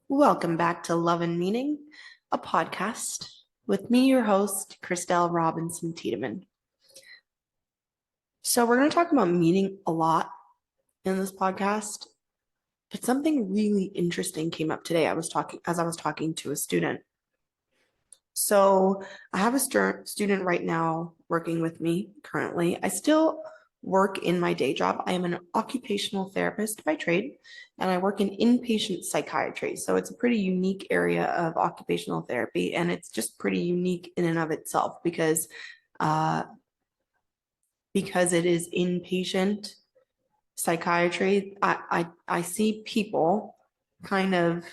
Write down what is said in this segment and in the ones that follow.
Welcome back to Love and Meaning, a podcast with me, your host, Christelle Robinson-Tiedemann. So, we're going to talk about meaning a lot in this podcast, but something really interesting came up today. I was talking to a student. So, I have a student right now working with me currently. I still work in my day job. I am an occupational therapist by trade, and I work in inpatient psychiatry. So it's a pretty unique area of occupational therapy, and it's just pretty unique in and of itself uh, because it is inpatient psychiatry. I see people kind of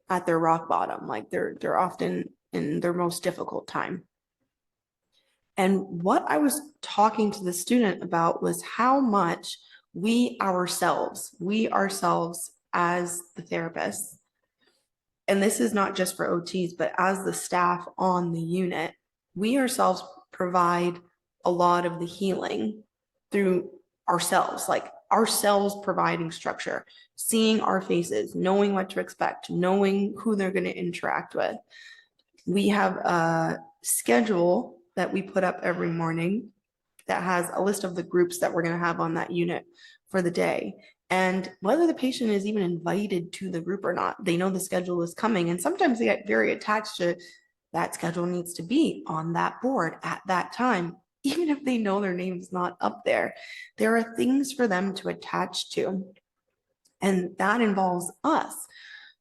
at their rock bottom, like they're often in their most difficult time. And what I was talking to the student about was how much we ourselves as the therapists, and this is not just for OTs, but as the staff on the unit, we ourselves provide a lot of the healing through ourselves, like ourselves providing structure, seeing our faces, knowing what to expect, knowing who they're going to interact with. We have a schedule that we put up every morning that has a list of the groups that we're going to have on that unit for the day. And whether the patient is even invited to the group or not, they know the schedule is coming. And sometimes they get very attached to that schedule needs to be on that board at that time, even if they know their name's not up there. There are things for them to attach to, and that involves us.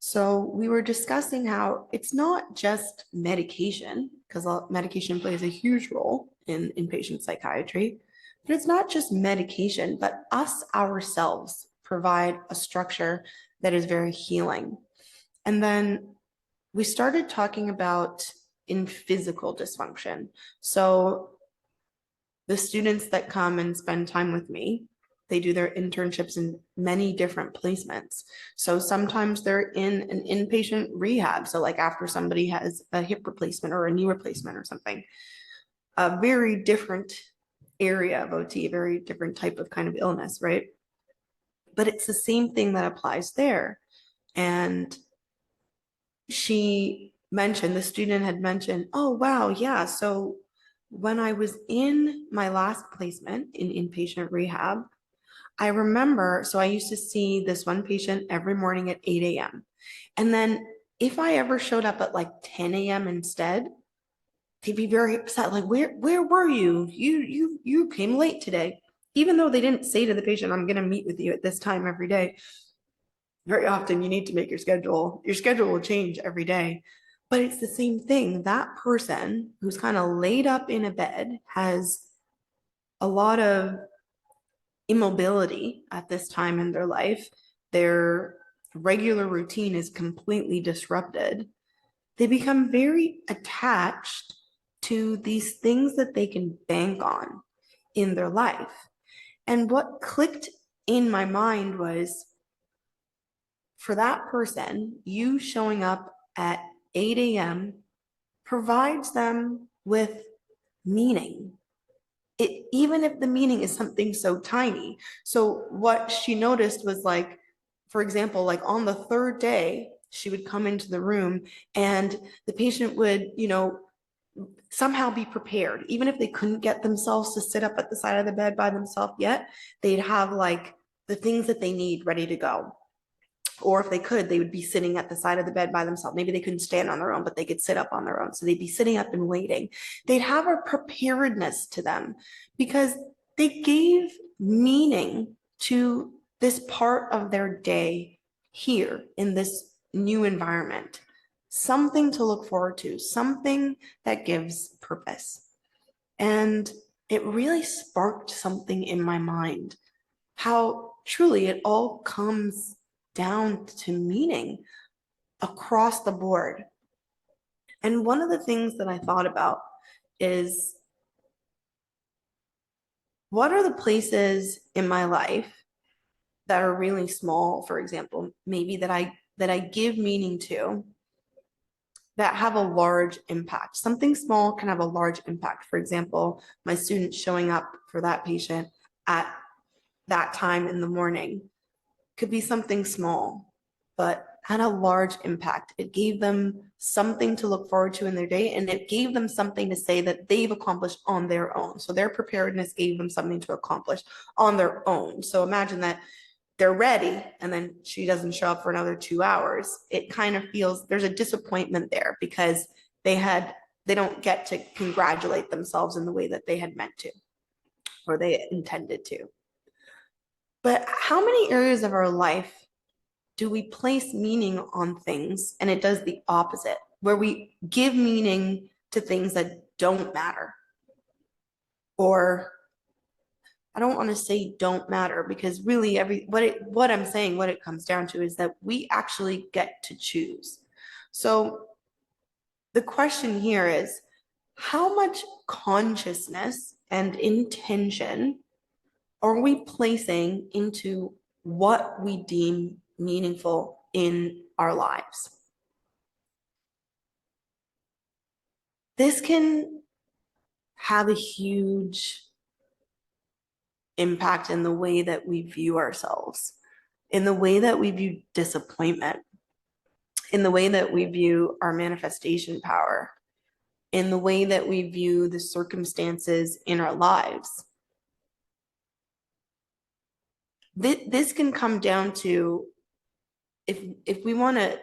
So we were discussing how it's not just medication, because medication plays a huge role in inpatient psychiatry, but it's not just medication, but us ourselves provide a structure that is very healing. And then we started talking about in physical dysfunction. So the students that come and spend time with me, they do their internships in many different placements. So sometimes they're in an inpatient rehab. So like after somebody has a hip replacement or a knee replacement or something, a very different area of OT, a very different type of kind of illness, right? But it's the same thing that applies there. And the student had mentioned, oh, wow, yeah. So when I was in my last placement in inpatient rehab, I remember, so I used to see this one patient every morning at 8 a.m. And then if I ever showed up at like 10 a.m. instead, they'd be very upset. Like, where were you? You came late today. Even though they didn't say to the patient, I'm gonna meet with you at this time every day. Very often you need to make your schedule. Your schedule will change every day. But it's the same thing. That person who's kind of laid up in a bed has a lot of immobility at this time in their life. Their regular routine is completely disrupted. They become very attached to these things that they can bank on in their life. And what clicked in my mind was, for that person, you showing up at 8 a.m. provides them with meaning. Even if the meaning is something so tiny. So what she noticed was, like, for example, like on the third day, she would come into the room and the patient would, somehow be prepared. Even if they couldn't get themselves to sit up at the side of the bed by themselves yet, they'd have like the things that they need ready to go. Or if they could, they would be sitting at the side of the bed by themselves. Maybe they couldn't stand on their own, but they could sit up on their own. So they'd be sitting up and waiting. They'd have a preparedness to them because they gave meaning to this part of their day here in this new environment. Something to look forward to, something that gives purpose. And it really sparked something in my mind, how truly it all comes down to meaning across the board. And one of the things that I thought about is, what are the places in my life that are really small, for example, maybe that I give meaning to, that have a large impact. Something small can have a large impact. For example, my student showing up for that patient at that time in the morning could be something small. but had a large impact. It gave them something to look forward to in their day, and it gave them something to say that they've accomplished on their own. So their preparedness gave them something to accomplish on their own. So imagine that they're ready and then she doesn't show up for another 2 hours. It kind of feels there's a disappointment there because they don't get to congratulate themselves in the way that they had meant to or they intended to. But how many areas of our life do we place meaning on things and it does the opposite, where we give meaning to things that don't matter? Or I don't want to say don't matter, because really what I'm saying, what it comes down to is that we actually get to choose. So the question here is, how much consciousness and intention are we placing into what we deem meaningful in our lives? This can have a huge impact in the way that we view ourselves, in the way that we view disappointment, in the way that we view our manifestation power, in the way that we view the circumstances in our lives. This can come down to, if we want to,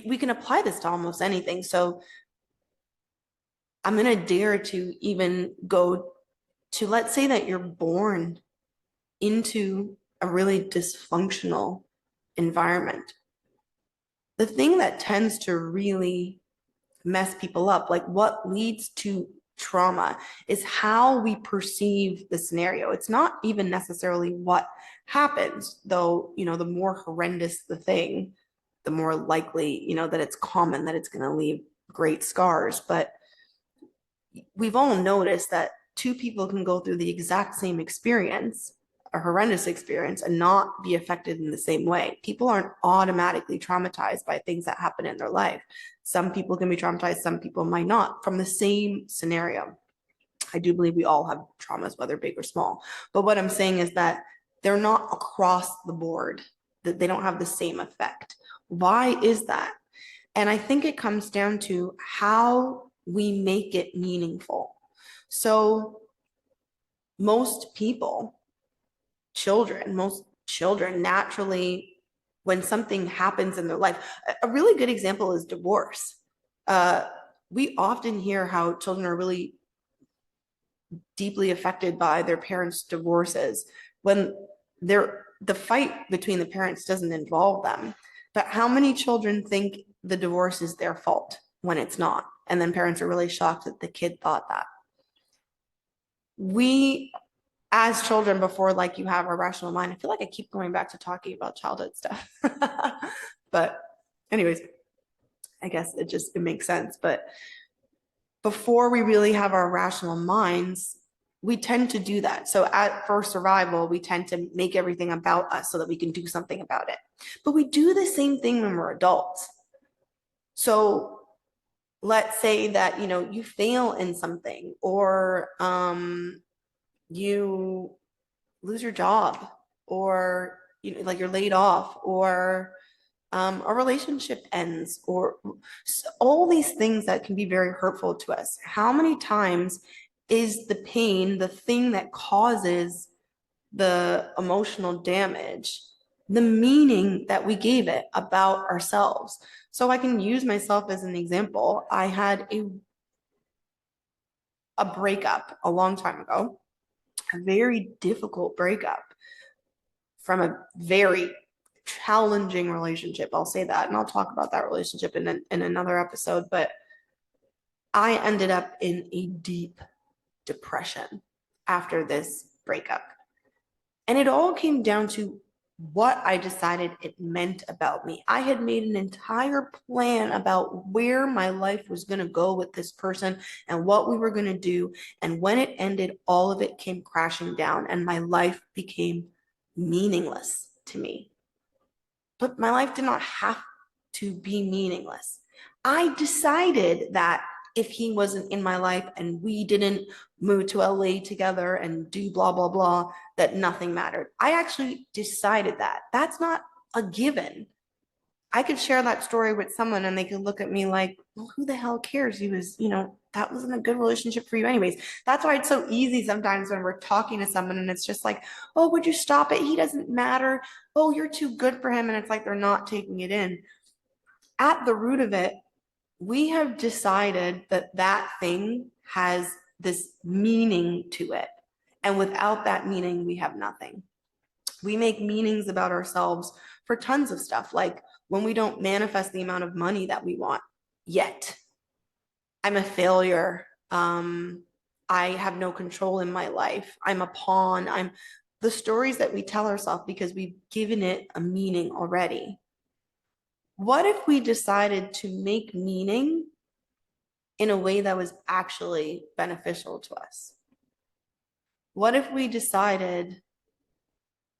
we can apply this to almost anything. So I'm going to dare to even go to, let's say that you're born into a really dysfunctional environment. The thing that tends to really mess people up, like what leads to trauma, is how we perceive the scenario. It's not even necessarily what happens, though, the more horrendous the thing, the more likely, that it's common that it's going to leave great scars. But we've all noticed that two people can go through the exact same experience, a horrendous experience, and not be affected in the same way. People aren't automatically traumatized by things that happen in their life. Some people can be traumatized, some people might not, from the same scenario. I do believe we all have traumas, whether big or small. But what I'm saying is that they're not across the board, that they don't have the same effect. Why is that? And I think it comes down to how we make it meaningful. So most children naturally, when something happens in their life, a really good example is divorce. We often hear how children are really deeply affected by their parents' divorces when the fight between the parents doesn't involve them. But how many children think the divorce is their fault when it's not? And then parents are really shocked that the kid thought that. We, as children, before like you have a rational mind, I feel like I keep going back to talking about childhood stuff. But anyways, I guess it makes sense. But before we really have our rational minds, we tend to do that. So for survival, we tend to make everything about us so that we can do something about it. But we do the same thing when we're adults. So let's say that, you fail in something, or you lose your job, or, like you're laid off, or a relationship ends, or all these things that can be very hurtful to us. How many times is the pain the thing that causes the emotional damage, the meaning that we gave it about ourselves? So I can use myself as an example. I had a breakup a long time ago, a very difficult breakup from a very challenging relationship. I'll say that, and I'll talk about that relationship in another episode. But I ended up in a deep depression after this breakup. And it all came down to what I decided it meant about me. I had made an entire plan about where my life was going to go with this person and what we were going to do. And when it ended, all of it came crashing down and my life became meaningless to me. But my life did not have to be meaningless. I decided that if he wasn't in my life and we didn't move to LA together and do blah, blah, blah, that nothing mattered. I actually decided that. That's not a given. I could share that story with someone and they could look at me like, well, who the hell cares? He was, that wasn't a good relationship for you anyways. That's why it's so easy sometimes when we're talking to someone and it's just like, oh, would you stop it? He doesn't matter. Oh, you're too good for him. And it's like they're not taking it in. At the root of it, we have decided that that thing has this meaning to it. And without that meaning, we have nothing. We make meanings about ourselves for tons of stuff, like when we don't manifest the amount of money that we want yet. I'm a failure. I have no control in my life. I'm a pawn. I'm the stories that we tell ourselves because we've given it a meaning already. What if we decided to make meaning in a way that was actually beneficial to us? What if we decided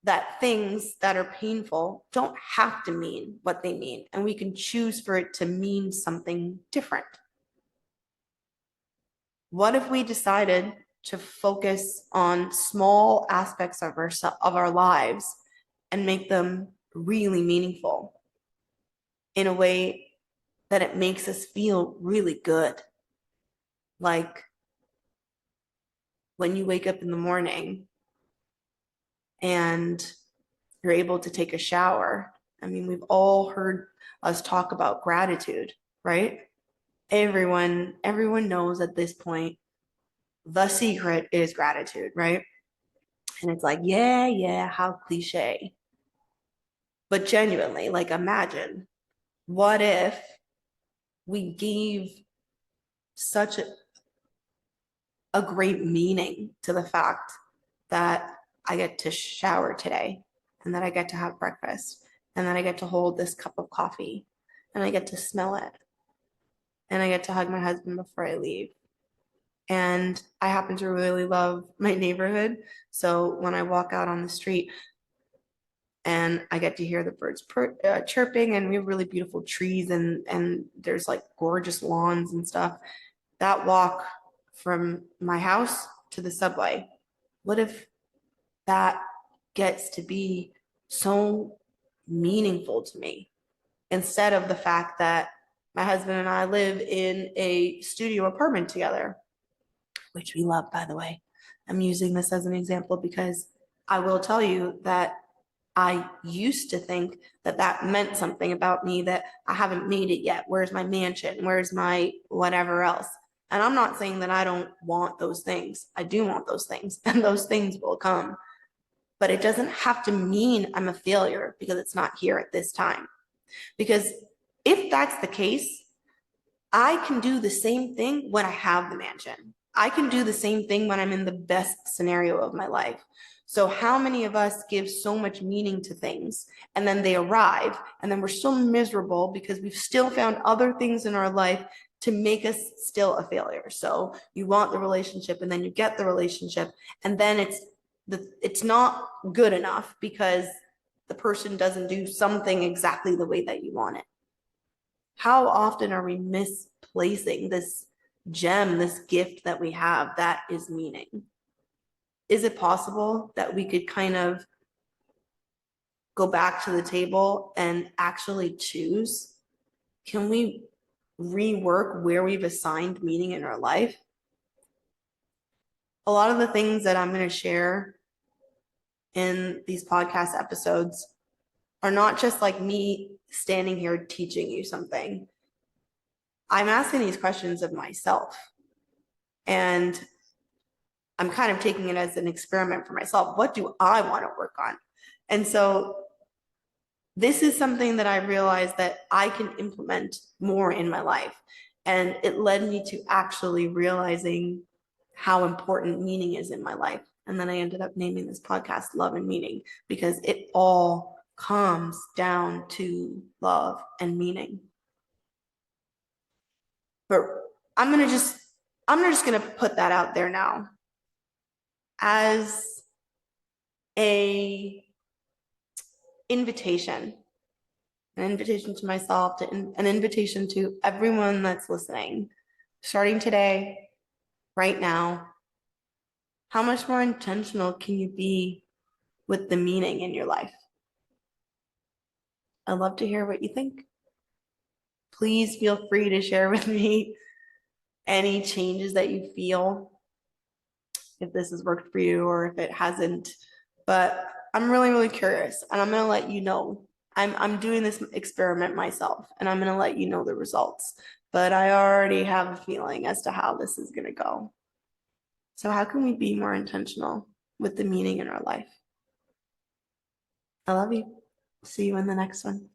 that things that are painful don't have to mean what they mean, and we can choose for it to mean something different? What if we decided to focus on small aspects of our lives and make them really meaningful in a way that it makes us feel really good? Like when you wake up in the morning and you're able to take a shower. I mean, we've all heard us talk about gratitude, right? Everyone knows at this point the secret is gratitude, right? And it's like, yeah, how cliche. But genuinely, like imagine, what if we gave such a great meaning to the fact that I get to shower today, and that I get to have breakfast, and that I get to hold this cup of coffee, and I get to smell it, and I get to hug my husband before I leave. And I happen to really love my neighborhood. So when I walk out on the street and I get to hear the birds chirping, and we have really beautiful trees, and there's like gorgeous lawns and stuff. That walk from my house to the subway, what if that gets to be so meaningful to me, instead of the fact that my husband and I live in a studio apartment together, which we love, by the way. I'm using this as an example because I will tell you that I used to think that that meant something about me, that I haven't made it yet. Where's my mansion? Where's my whatever else? And I'm not saying that I don't want those things. I do want those things, and those things will come. But it doesn't have to mean I'm a failure because it's not here at this time. Because if that's the case, I can do the same thing when I have the mansion. I can do the same thing when I'm in the best scenario of my life. So how many of us give so much meaning to things, and then they arrive, and then we're still miserable because we've still found other things in our life to make us still a failure? So you want the relationship, and then you get the relationship, and then it's not good enough because the person doesn't do something exactly the way that you want it. How often are we misplacing this gem, this gift that we have that is meaning? Is it possible that we could kind of go back to the table and actually choose? Can we rework where we've assigned meaning in our life? A lot of the things that I'm going to share in these podcast episodes are not just like me standing here teaching you something. I'm asking these questions of myself, and I'm kind of taking it as an experiment for myself. What do I want to work on? And so this is something that I realized that I can implement more in my life. And it led me to actually realizing how important meaning is in my life. And then I ended up naming this podcast Love and Meaning, because it all comes down to love and meaning. But I'm just gonna put that out there now as a invitation, an invitation to myself, to an invitation to everyone that's listening, starting today, right now. How much more intentional can you be with the meaning in your life? I'd love to hear what you think. Please feel free to share with me any changes that you feel, if this has worked for you or if it hasn't. But I'm really, really curious, and I'm gonna let you know. I'm doing this experiment myself, and I'm gonna let you know the results. But I already have a feeling as to how this is gonna go. So how can we be more intentional with the meaning in our life? I love you. See you in the next one.